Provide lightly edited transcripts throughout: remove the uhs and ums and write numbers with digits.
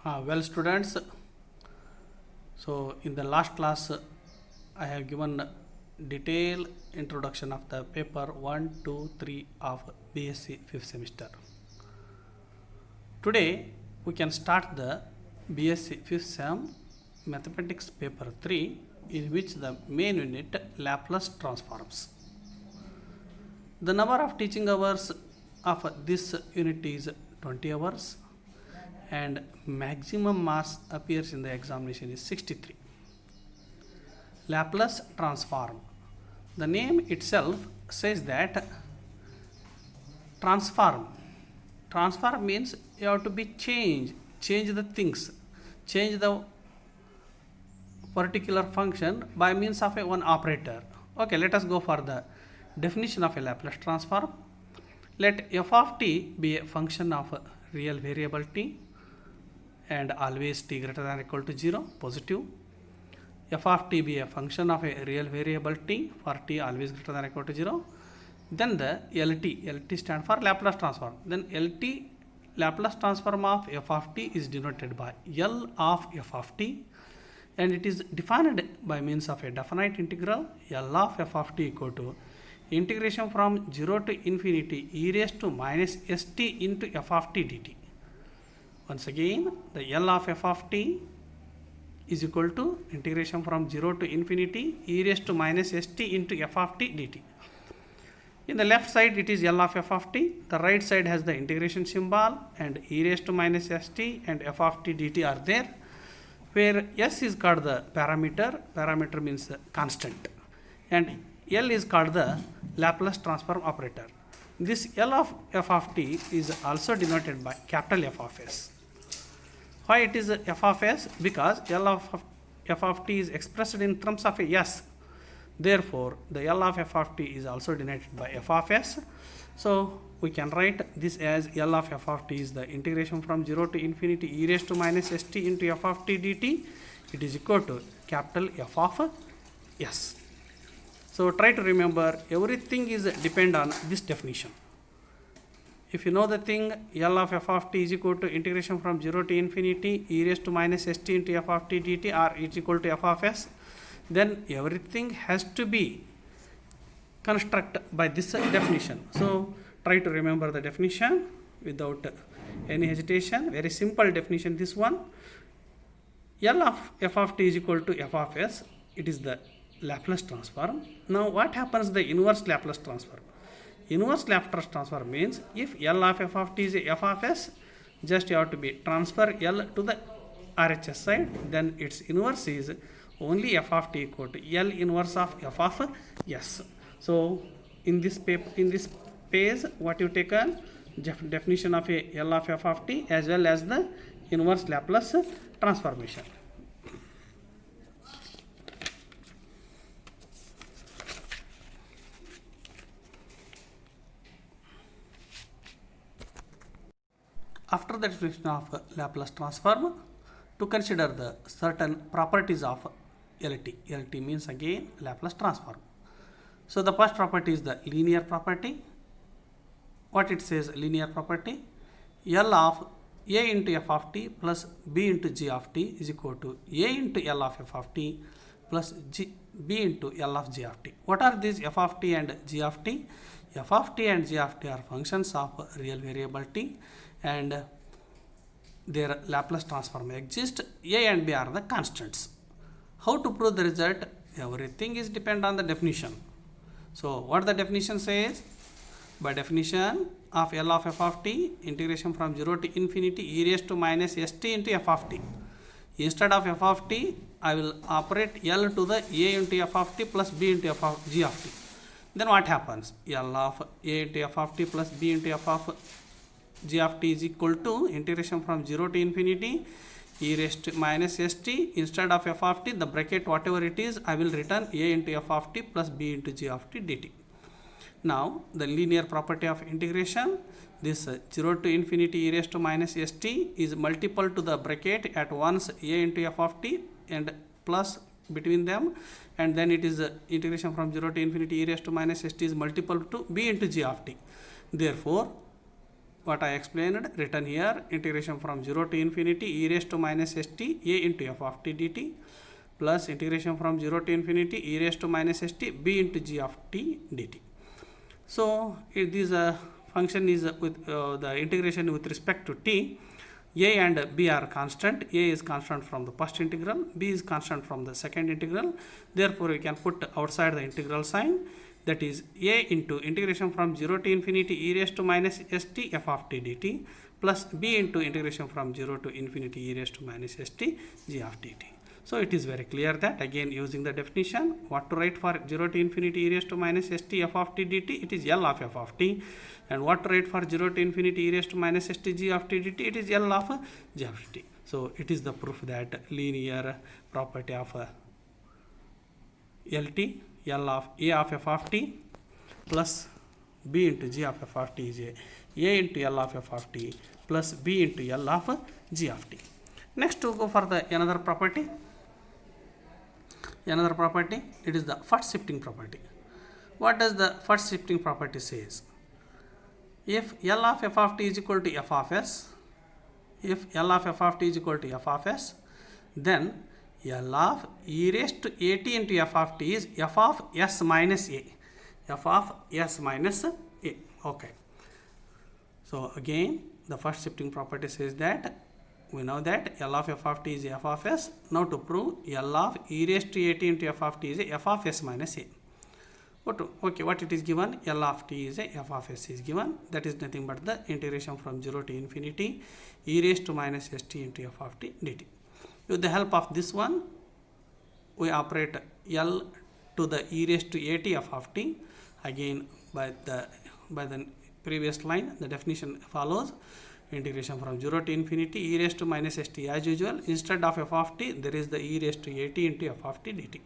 Well, students, so in the last class, I have given detailed introduction of the paper 1, 2, 3 of BSc 5th semester. Today, we can start the BSc 5th sem mathematics paper 3, in which the main unit Laplace transforms. The number of teaching hours of this unit is 20 hours and maximum marks appears in the examination is 63. Laplace transform. The name itself says that transform. Transform means you have to be change the things, change the particular function by means of one operator. Okay, let us go for the definition of a Laplace transform. Let f of t be a function of a real variable t and always t greater than or equal to 0, positive. F of t be a function of a real variable t for t always greater than or equal to 0. Then the LT stand for Laplace transform. Then LT Laplace transform of f of t is denoted by L of f of t, and it is defined by means of a definite integral L of f of t equal to integration from 0 to infinity e raised to minus st into f of t dt. Once again, the L of f of t is equal to integration from 0 to infinity e raised to minus st into f of t dt. In the left side, it is L of f of t. The right side has the integration symbol, and e raised to minus st and f of t dt are there, where s is called the parameter means constant, and L is called the Laplace transform operator. This L of f of t is also denoted by capital F of s. Why it is f of s? Because L of f of t is expressed in terms of a s. Therefore, the L of f of t is also denoted by f of s. So, we can write this as L of f of t is the integration from 0 to infinity e raised to minus st into f of t dt. It is equal to capital F of s. So, try to remember everything is depend on this definition. If you know the thing, L of f of t is equal to integration from 0 to infinity e raised to minus st into f of t dt, or it is equal to f of s, then everything has to be constructed by this definition. So, try to remember the definition without any hesitation. Very simple definition, this one. L of f of t is equal to f of s. It is the Laplace transform. Now, what happens the inverse Laplace transform? Inverse Laplace transform means if L of f of t is a f of s, just you have to be transfer L to the RHS side, then its inverse is only f of t equal to L inverse of f of s. So, in this page, what you taken definition of a L of f of t as well as the inverse Laplace transformation. After the definition of Laplace transform, to consider the certain properties of LT. LT means again Laplace transform. So, the first property is the linear property. What it says, linear property? L of a into f of t plus b into g of t is equal to a into L of f of t plus b into L of g of t. What are these f of t and g of t? F of t and g of t are functions of real variable t, and their Laplace transform exists. A and b are the constants. How to prove the result? Everything is depend on the definition. So, what the definition says? By definition of L of f of t, integration from 0 to infinity e raised to minus st into f of t. Instead of f of t, I will operate L to the a into f of t plus b into f of g of t. Then what happens? L of a into f of t plus b into f of g of t is equal to integration from 0 to infinity e raised to minus st. Instead of f of t, the bracket whatever it is, I will return a into f of t plus b into g of t dt. Now, the linear property of integration, this 0 to infinity e raised to minus st is multiple to the bracket at once a into f of t and plus between them, and then it is integration from 0 to infinity e raised to minus st is multiple to b into g of t. Therefore, what I explained written here, integration from 0 to infinity e raised to minus st a into f of t dt plus integration from 0 to infinity e raised to minus st b into g of t dt. So if this function is with the integration with respect to t, a and b are constant. A is constant from the first integral, b is constant from the second integral. Therefore, we can put outside the integral sign, that is a into integration from 0 to infinity e raised to minus st f of t dt plus b into integration from 0 to infinity e raised to minus st g of dt. So it is very clear that, again using the definition, what to write for 0 to infinity e raised to minus st f of t dt, it is L of f of t, and what to write for 0 to infinity e raised to minus st g of t dt, it is L of g of t. So it is the proof that linear property of LT, L of a of f of t plus b into g of f of t is a into L of f of t plus b into L of g of t. Next to go for the another property. Another property, it is the first shifting property. What does the first shifting property says? If L of f of t is equal to f of s, if L of f of t is equal to f of s, then L of e raised to at into f of t is f of s minus a. F of s minus a. Okay. So again, the first shifting property says that we know that L of f of t is f of s. Now to prove L of e raised to at into f of t is f of s minus a. What it is given? L of t is f of s is given. That is nothing but the integration from 0 to infinity e raised to minus st into f of t dt. With the help of this one, we operate L to the e raised to at f of t. Again, by the previous line, the definition follows. Integration from 0 to infinity e raised to minus st as usual. Instead of f of t, there is the e raised to at into f of t dt.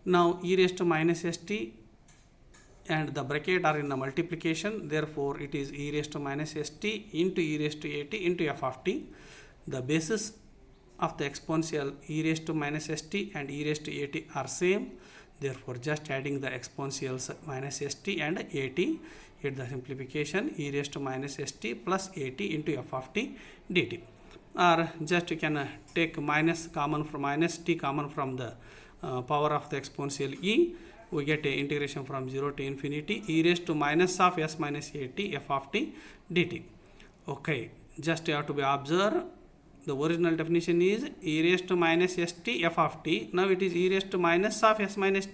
Now e raised to minus st and the bracket are in a multiplication, therefore it is e raised to minus st into e raised to at into f of t. The basis of the exponential e raised to minus st and e raised to at are same, therefore just adding the exponentials minus st and at, get the simplification e raised to minus st plus at into f of t dt. Or just you can take minus common from minus t common from the power of the exponential e, we get a integration from 0 to infinity e raised to minus of s minus at f of t dt. Okay, just you have to be observed, the original definition is e raised to minus st f of t. Now it is e raised to minus of s minus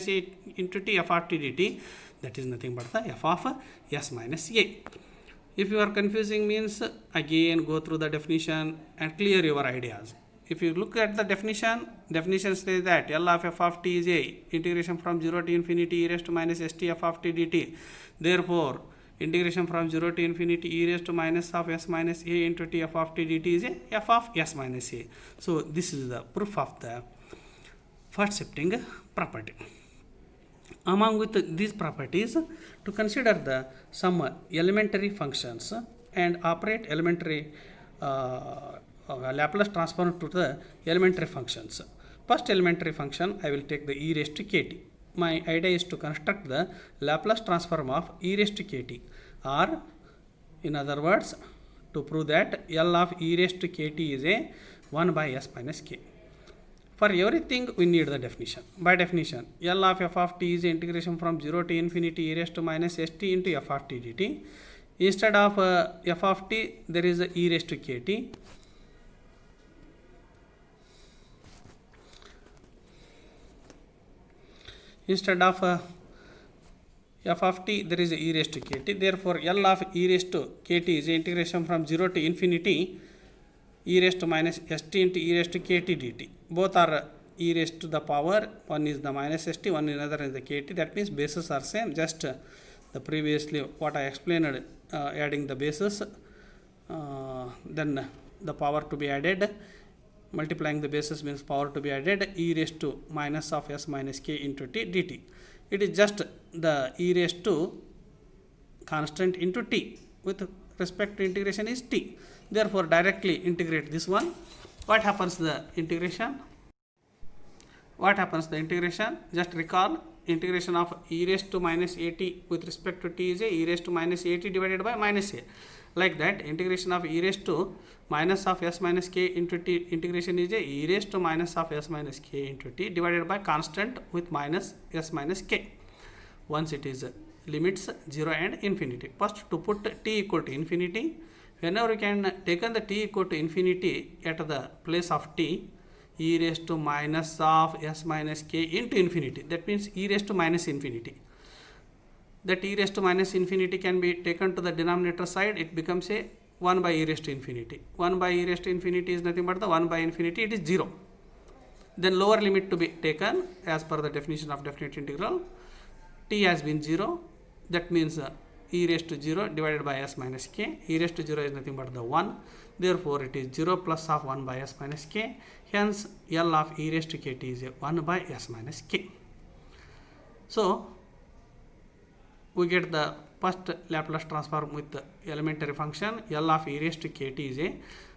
a into t f of t dt. That is nothing but the f of s minus a. If you are confusing, means again go through the definition and clear your ideas. If you look at the definition says that L of f of t is a integration from 0 to infinity e raised to minus st f of t dt. Therefore, integration from 0 to infinity e raised to minus of s minus a into t f of t dt is a f of s minus a. So this is the proof of the first shifting property. Among with these properties, to consider the some elementary functions and operate elementary Laplace transform to the elementary functions. First elementary function, I will take the e raised to kt. My idea is to construct the Laplace transform of e raised to kt, or in other words, to prove that L of e raised to kt is a 1 by s minus k. For everything, we need the definition. By definition, L of f of t is integration from 0 to infinity e raised to minus st into f of t dt. Instead of f of t, there is a e raised to kt. Instead of f of t, there is a e raised to kt. Therefore, L of e raised to kt is integration from 0 to infinity e raised to minus st into e raised to kt dt. Both are e raised to the power. One is the minus st, one another is the kt. That means bases are same. Just the previously what I explained, adding the bases, then the power to be added. Multiplying the basis means power to be added, e raised to minus of s minus k into t dt. It is just the e raised to constant into t. With respect to integration is t. Therefore, directly integrate this one. What happens the integration? Just recall integration of e raised to minus at with respect to t is a e raised to minus at divided by minus a. Like that, integration of e raised to minus of s minus k into t integration is a e raised to minus of s minus k into t divided by constant with minus s minus k. Once it is limits 0 and infinity. First, to put t equal to infinity, whenever you can taken the t equal to infinity at the place of t, e raised to minus of s minus k into infinity. That means e raised to minus infinity. That e raised to minus infinity can be taken to the denominator side. It becomes a 1 by e raised to infinity. 1 by e raised to infinity is nothing but the 1 by infinity. It is 0. Then lower limit to be taken as per the definition of definite integral. T has been 0. That means e raised to 0 divided by s minus k. E raised to 0 is nothing but the 1. Therefore, it is 0 plus of 1 by s minus k. Hence, L of e raised to kt is a 1 by s minus k. So, we get the first Laplace transform with the elementary function L of e raised to kt is a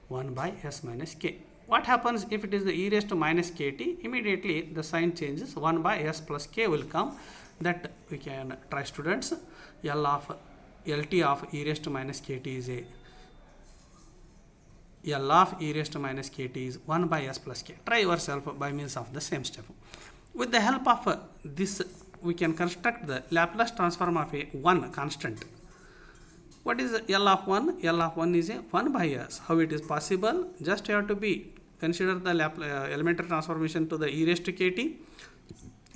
1 by s minus k. What happens if it is the e raised to minus kt? Immediately the sign changes, 1 by s plus k will come. That we can try, students. L of Lt of e raised to minus kt is a L of e raised to minus kt is 1 by s plus k. Try yourself by means of the same step. With the help of this, we can construct the Laplace transform of a 1 constant. What is L of 1? L of 1 is a 1 by s. How it is possible? Just you have to be consider the elementary transformation to the e raised to kt.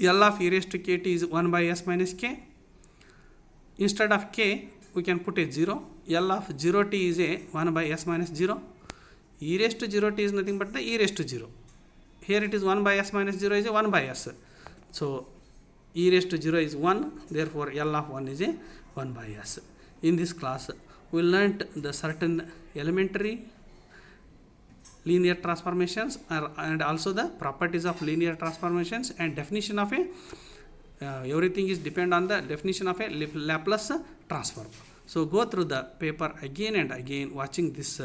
L of e raised to kt is 1 by s minus k. Instead of k, we can put a 0. L of 0t is a 1 by s minus 0. E raised to 0t is nothing but the e raised to 0. Here it is 1 by s minus 0 is a 1 by s. So, e raised to 0 is 1. Therefore, L of 1 is a 1 by s. In this class, we learnt the certain elementary linear transformations and also the properties of linear transformations and definition of a everything is depend on the definition of a Laplace transform. So go through the paper again and again, watching this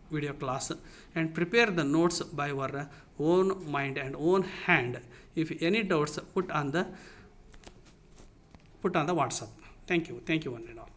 video class, and prepare the notes by your own mind and own hand. If any doubts, put on the WhatsApp. Thank you one and all.